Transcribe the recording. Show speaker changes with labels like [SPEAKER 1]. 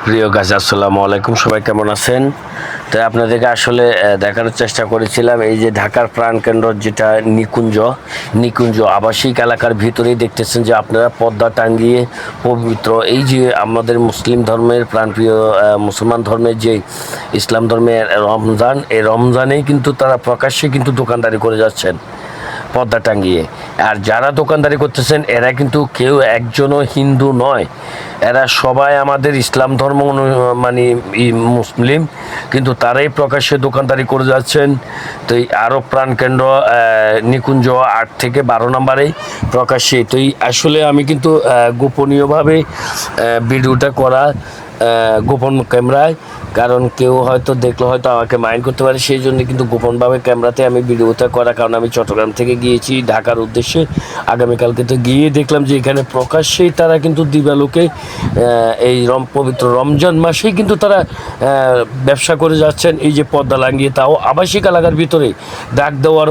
[SPEAKER 1] প্রিয় গাছ আসসালামু আলাইকুম, সবাই কেমন আছেন? তো আপনাদেরকে আসলে দেখানোর চেষ্টা করেছিলাম এই যে ঢাকার প্রাণকেন্দ্র যেটা নিকুঞ্জ আবাসিক এলাকার ভিতরেই দেখতেছেন যে আপনারা পর্দা টাঙ্গিয়ে পবিত্র এই যে আমাদের মুসলিম ধর্মের প্রাণপ্রিয় মুসলমান ধর্মের যে ইসলাম ধর্মের রমজান, এই রমজানেই কিন্তু তারা প্রকাশ্যে কিন্তু দোকানদারি করে যাচ্ছেন পর্দা টাঙ্গিয়ে। আর যারা দোকানদারি করতেছেন এরা কিন্তু কেউ একজনও হিন্দু নয়, এরা সবাই আমাদের ইসলাম ধর্ম মানে মুসলিম, কিন্তু তারাই প্রকাশ্যে দোকানদারি করে যাচ্ছেন। তো এই আরব প্রাণকেন্দ্র নিকুঞ্জ 8 থেকে 12 নম্বরেই প্রকাশ্যে। তো এই আসলে আমি কিন্তু গোপনীয়ভাবে ভিডিওটা করা, গোপন ক্যামেরায়, কারণ কেউ হয়তো দেখলে হয়তো আমাকে মাইন্ড করতে পারে, সেই জন্য কিন্তু গোপনভাবে ক্যামেরাতে আমি ভিডিওটা করা। কারণ আমি চট্টগ্রাম থেকে গিয়েছি ঢাকার উদ্দেশ্যে, আগামীকালকে তো গিয়ে দেখলাম যে এখানে প্রকাশ্যেই তারা কিন্তু দিবালোকে এই পবিত্র রমজান মাসেই কিন্তু তারা ব্যবসা করে যাচ্ছেন এই যে পর্দা লাগিয়ে, তাও আবাসিক এলাকার ভিতরে ডাক দেওয়ার